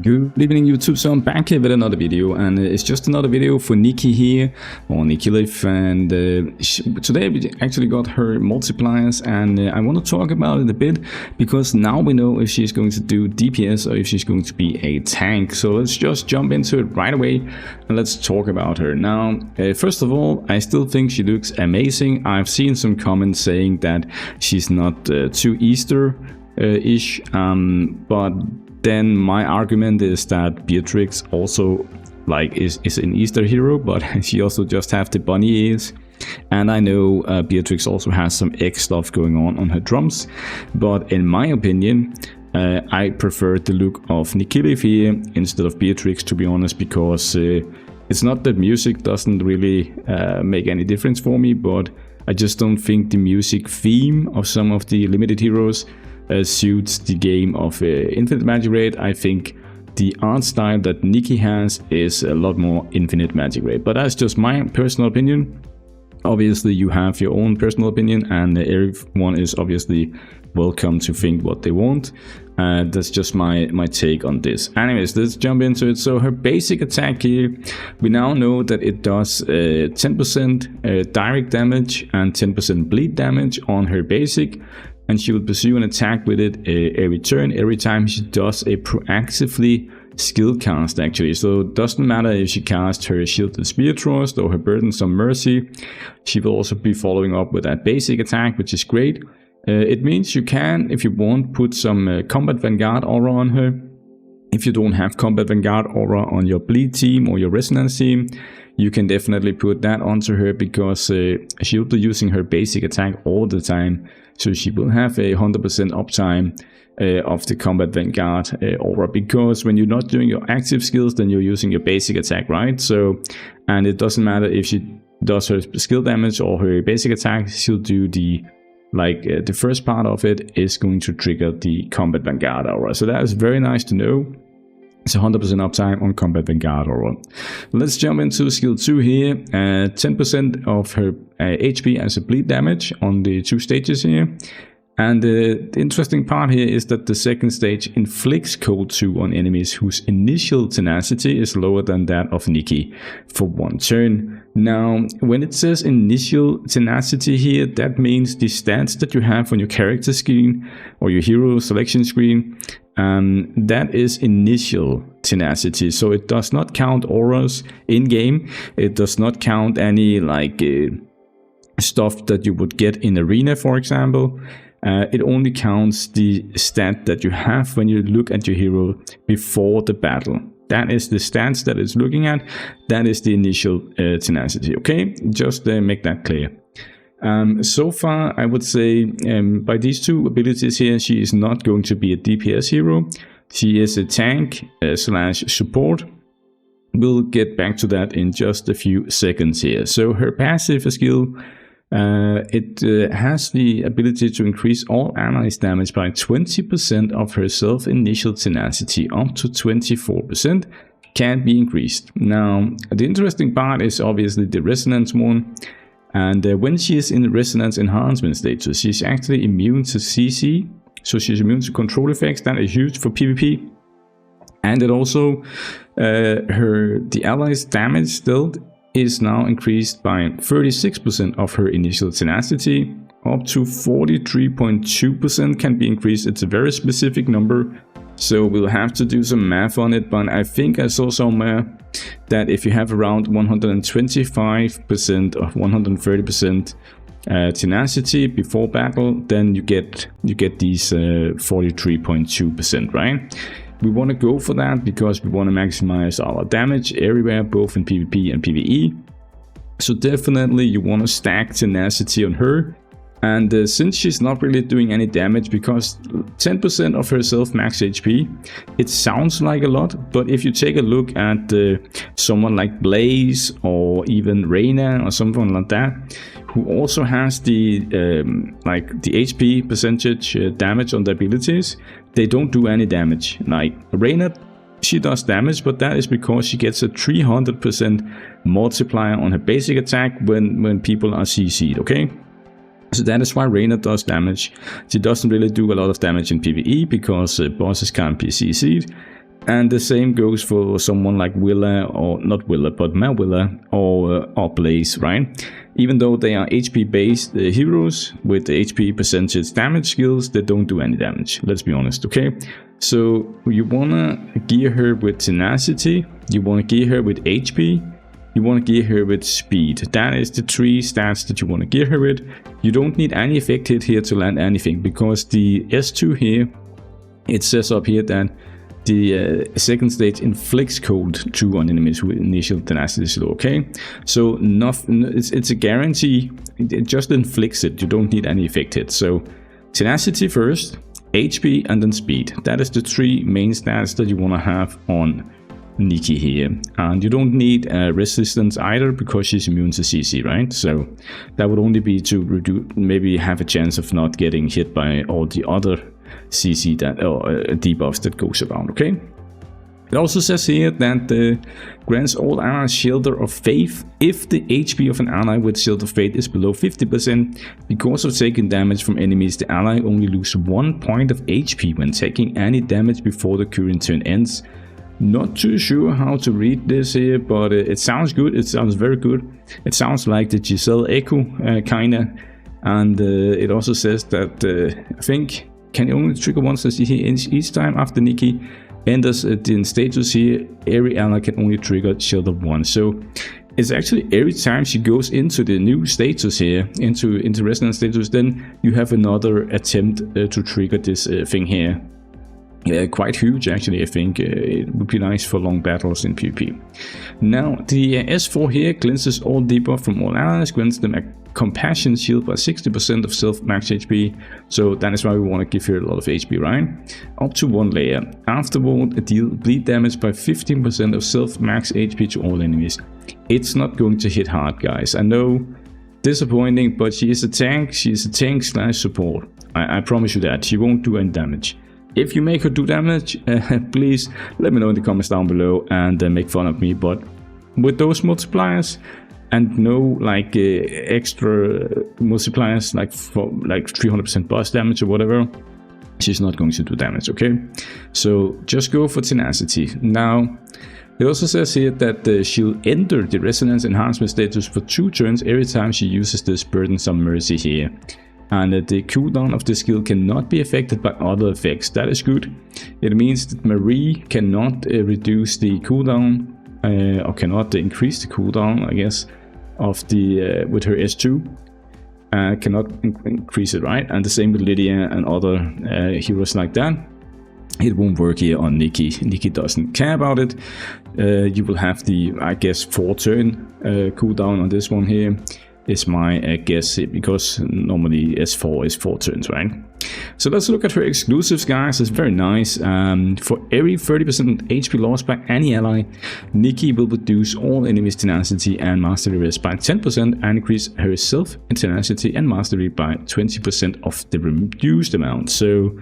Good evening YouTube, so I'm back here with another video, and it's just another video for Nikki here, or Nikilith, and today we actually got her multipliers, and I want to talk about it a bit, because now we know if she's going to do DPS or if she's going to be a tank. So let's just jump into it right away, and let's talk about her. Now, first of all, I still think she looks amazing. I've seen some comments saying that she's not too Easter-ish, but then my argument is that Beatrix also is an Easter hero, but she also just have the bunny ears. And I know Beatrix also has some X stuff going on her drums, but in my opinion, I prefer the look of Nikilith here instead of Beatrix, to be honest, because it's not that music doesn't really make any difference for me, but I just don't think the music theme of some of the limited heroes suits the game of Infinite Magicraid. I think the art style that Nikki has is a lot more Infinite Magicraid, but that's just my personal opinion. Obviously you have your own personal opinion, and everyone is obviously welcome to think what they want. That's just my take on this. Anyways, let's jump into it. So her basic attack here, we now know that it does 10% direct damage and 10% bleed damage on her basic, and she will pursue an attack with it every turn, every time she does a proactively skill cast actually. So it doesn't matter if she casts her Shielded Spear Thrust or her Burdensome Mercy, she will also be following up with that basic attack, which is great. It means you can, if you want, put some Combat Vanguard aura on her. If you don't have Combat Vanguard aura on your Bleed team or your Resonance team, you can definitely put that onto her, because she will be using her basic attack all the time. So she will have a 100% uptime of the Combat Vanguard aura, because when you're not doing your active skills, then you're using your basic attack, right? So, and it doesn't matter if she does her skill damage or her basic attack, she'll do the the first part of it is going to trigger the Combat Vanguard aura. So that is very nice to know. It's 100% uptime on Combat Vanguard aura. Let's jump into skill 2 here. 10% of her HP as a bleed damage on the 2 stages here. And the interesting part here is that the second stage inflicts Code 2 on enemies whose initial tenacity is lower than that of Nikki for 1 turn. Now, when it says initial tenacity here, that means the stats that you have on your character screen or your hero selection screen, that is initial tenacity. So it does not count auras in game. It does not count any stuff that you would get in arena, for example. It only counts the stat that you have when you look at your hero before the battle. That is the stats that it's looking at. That is the initial tenacity. Okay, just make that clear. So far, I would say by these 2 abilities here, she is not going to be a DPS hero. She is a tank slash support. We'll get back to that in just a few seconds here. So her passive skill, it has the ability to increase all allies damage by 20% of her self-initial tenacity up to 24%, can be increased. Now, the interesting part is obviously the resonance one. And when she is in the resonance enhancement status, she's actually immune to CC. So she's immune to control effects. That is huge for PvP. And it also, the allies damage dealt is now increased by 36% of her initial tenacity, up to 43.2% can be increased. It's a very specific number, so we'll have to do some math on it, but I think I saw somewhere that if you have around 125% or 130% tenacity before battle, then you get these 43.2%, right? We want to go for that because we want to maximize our damage everywhere, both in PvP and PvE. So definitely you want to stack tenacity on her. And since she's not really doing any damage, because 10% of her self-max HP, it sounds like a lot, but if you take a look at someone like Blaze or even Reyna or someone like that, who also has the HP percentage damage on the abilities, they don't do any damage. Like Reyna, she does damage, but that is because she gets a 300% multiplier on her basic attack when people are CC'd, okay? So that is why Reyna does damage. She doesn't really do a lot of damage in PvE because bosses can't be CC'd. And the same goes for someone like Willa, or not Willa, but Mawilla or Blaze, right? Even though they are HP based heroes with the HP percentage damage skills, they don't do any damage, let's be honest, okay? So you wanna gear her with tenacity, you wanna gear her with HP, you wanna gear her with speed. That is the 3 stats that you wanna gear her with. You don't need any effect hit here to land anything, because the S2 here, it says up here that the second stage inflicts cold 2 on enemies with initial tenacity slow, okay? So it's a guarantee, it just inflicts it, you don't need any effect hit. So tenacity first, HP, and then speed. That is the 3 main stats that you want to have on Nikki here. And you don't need resistance either, because she's immune to CC, right? So that would only be to reduce, maybe have a chance of not getting hit by all the other CC that or debuffs that goes around, okay? It also says here that grants all allies Shelter of Faith if the HP of an ally with Shelter of Faith is below 50%. Because of taking damage from enemies, the ally only loses 1 point of HP when taking any damage before the current turn ends. Not too sure how to read this here, but it sounds good. It sounds very good. It sounds like the Giselle Echo kinda. And it also says that I think can only trigger once as each time after Nikki enters the status here, every ally can only trigger Shelter 1. So it's actually every time she goes into the new status here, into resonance status, then you have another attempt to trigger this thing here. Quite huge actually, I think. It would be nice for long battles in PvP. Now the S4 here cleanses all debuff from all allies, grants them a compassion shield by 60% of self max HP, so that is why we want to give her a lot of HP, right? Up to 1 layer. Afterward, deal bleed damage by 15% of self max HP to all enemies. It's not going to hit hard, guys. I know, disappointing, but she is a tank. She is a tank slash support. I promise you that. She won't do any damage. If you make her do damage, please let me know in the comments down below and make fun of me, but with those multipliers, and no like extra multipliers like for like 300% burst damage or whatever, she's not going to do damage, okay? So just go for tenacity. Now it also says here that she'll enter the resonance enhancement status for 2 turns every time she uses this burdensome mercy here, and the cooldown of the skill cannot be affected by other effects. That is good. It means that Marie cannot reduce the cooldown or cannot increase the cooldown, I guess, of the with her S2, cannot increase it, right? And the same with Lydia and other heroes like that. It won't work here on Nikki. Nikki doesn't care about it. You will have the, I guess, 4 turn cooldown on this one here, is my guess, because normally S4 is 4 turns, right? So let's look at her exclusives, guys. It's very nice. For every 30% HP lost by any ally, Nikki will reduce all enemies' tenacity and mastery rest by 10% and increase herself in tenacity and mastery by 20% of the reduced amount. So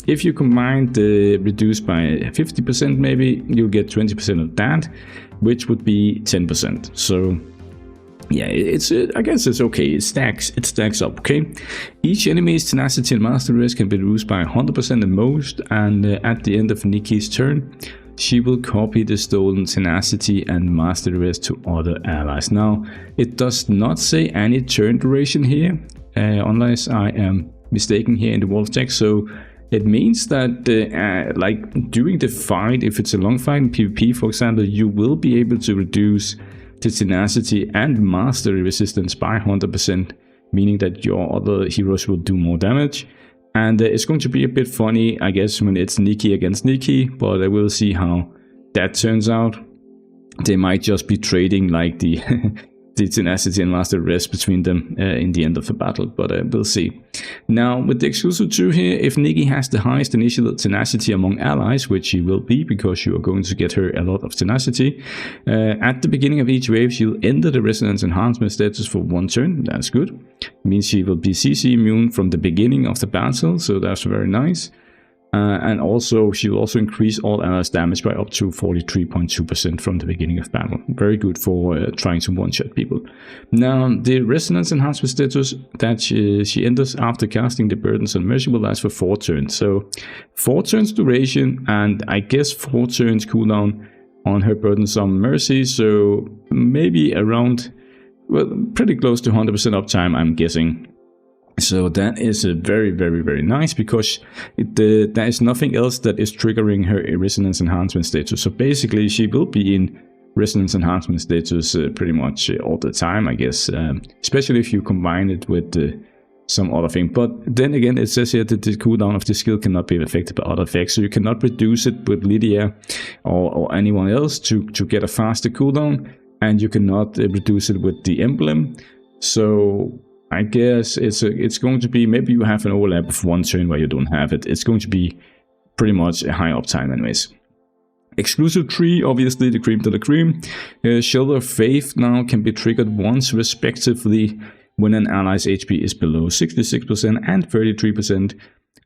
if you combine the reduced by 50%, maybe you'll get 20% of that, which would be 10%. So yeah, I guess it's okay. It stacks up, okay? Each enemy's tenacity and mastery rest can be reduced by 100% at most, and at the end of Nikki's turn, she will copy the stolen tenacity and mastery rest to other allies. Now, it does not say any turn duration here, unless I am mistaken here in the wolf text. So it means that like during the fight, if it's a long fight in PvP, for example, you will be able to reduce the tenacity and mastery resistance by 100%, meaning that your other heroes will do more damage. And it's going to be a bit funny, I guess, when it's Nikki against Nikki, but I will see how that turns out. They might just be trading like the the tenacity and mastery rest between them in the end of the battle, but we'll see. Now, with the exclusive 2 here, if Nikki has the highest initial tenacity among allies, which she will be because you are going to get her a lot of tenacity, at the beginning of each wave, she'll enter the resonance enhancement status for 1 turn. That's good. It means she will be CC immune from the beginning of the battle, so that's very nice. And also, she will also increase all allies' damage by up to 43.2% from the beginning of battle. Very good for trying to one-shot people. Now, the resonance enhancement status that she enters after casting the Burdens on Mercy will last for 4 turns. So, 4 turns duration, and I guess 4 turns cooldown on her Burdens on Mercy. So, maybe around, well, pretty close to 100% uptime, I'm guessing. So that is very, very, very nice, because there is nothing else that is triggering her resonance enhancement status. So basically, she will be in resonance enhancement status pretty much all the time, I guess, especially if you combine it with some other thing. But then again, it says here that the cooldown of the skill cannot be affected by other effects, so you cannot reduce it with Lydia or anyone else to get a faster cooldown, and you cannot reduce it with the emblem. So I guess it's going to be, maybe you have an overlap of 1 turn where you don't have it. It's going to be pretty much a high uptime anyways. Exclusive 3, obviously the cream to the cream. Shelter of Faith now can be triggered once respectively when an ally's HP is below 66% and 33%.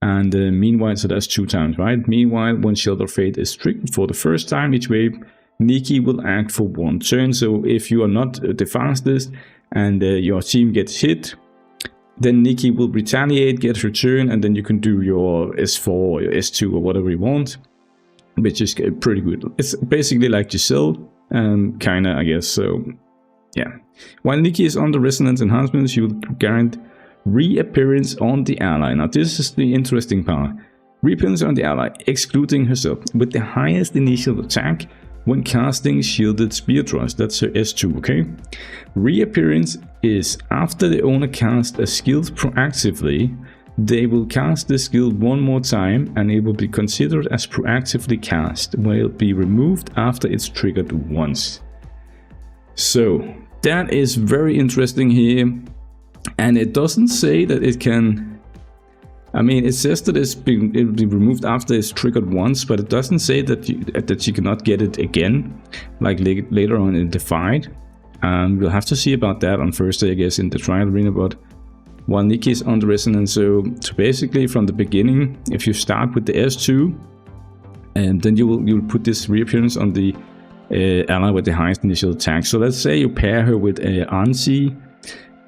And meanwhile, so that's 2 times, right? Meanwhile, when Shelter of Faith is triggered for the first time each wave, Nikki will act for 1 turn. So if you are not the fastest, and your team gets hit, then Nikki will retaliate, get her turn, and then you can do your S4 or your S2 or whatever you want, which is pretty good. It's basically like Giselle, kinda, I guess. So yeah, while Nikki is on the resonance enhancement, she will grant reappearance on the ally. Now this is the interesting part. Reappearance on the ally, excluding herself, with the highest initial attack when casting Shielded Spear Thrust. That's her S2, okay? Reappearance is after the owner casts a skill proactively, they will cast the skill 1 more time, and it will be considered as proactively cast, when it will be removed after it's triggered once. So that is very interesting here, and it doesn't say that it can, I mean, it says that it will be removed after it's triggered once, but it doesn't say that you cannot get it again, like later on in the fight. We'll have to see about that on Thursday, I guess, in the trial arena. But while Nikki is on the resonance, so basically from the beginning, if you start with the S2, and then you will put this reappearance on the ally with the highest initial attack. So let's say you pair her with Ansi,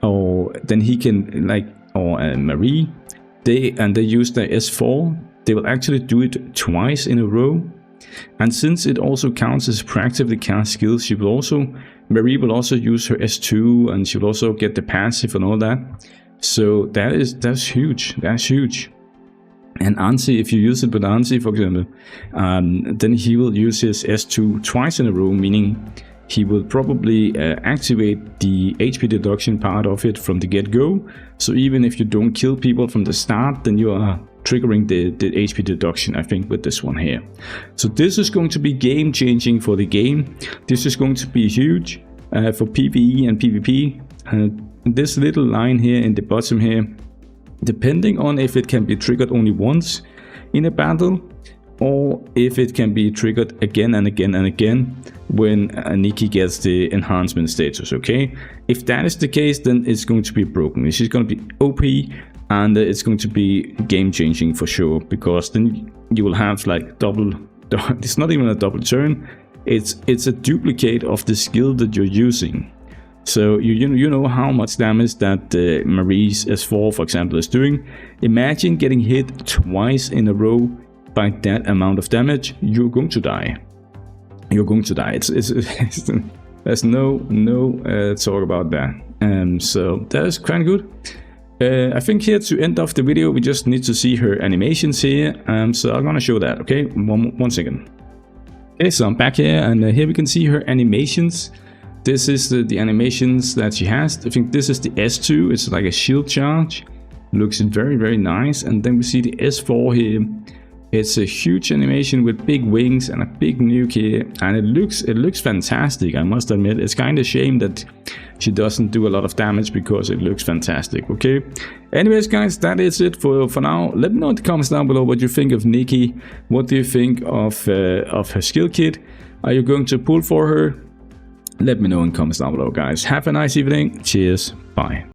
or then he can or Marie. They use the S4, they will actually do it twice in a row. And since it also counts as proactively cast skills, Marie will also use her S2, and she will also get the passive and all that. So that's huge. That's huge. And Ansi, if you use it with Ansi, for example, then he will use his S2 twice in a row, meaning he will probably activate the HP deduction part of it from the get-go. So even if you don't kill people from the start, then you are triggering the HP deduction, I think, with this one here. So this is going to be game-changing for the game. This is going to be huge for PvE and PvP. This little line here in the bottom here, depending on if it can be triggered only once in a battle, or if it can be triggered again and again and again when Nikki gets the enhancement status, okay? If that is the case, then it's going to be broken. She's going to be OP, and it's going to be game-changing for sure, because then you will have like double, it's not even a double turn, it's a duplicate of the skill that you're using. So you know how much damage that Marie's S4, for example, is doing. Imagine getting hit twice in a row by that amount of damage. You're going to die. You're going to die. There's no talk about that. So that is quite good. I think here to end off the video, we just need to see her animations here. So I'm gonna show that. Okay, one second. Okay, so I'm back here, and here we can see her animations. This is the animations that she has. I think this is the S2. It's like a shield charge. Looks very, very nice. And then we see the S4 here. It's a huge animation with big wings and a big nuke here, and it looks fantastic, I must admit. It's kind of a shame that she doesn't do a lot of damage, because it looks fantastic, okay? Anyways, guys, that is it for now. Let me know in the comments down below what you think of Nikki. What do you think of her skill kit? Are you going to pull for her? Let me know in the comments down below, guys. Have a nice evening. Cheers. Bye.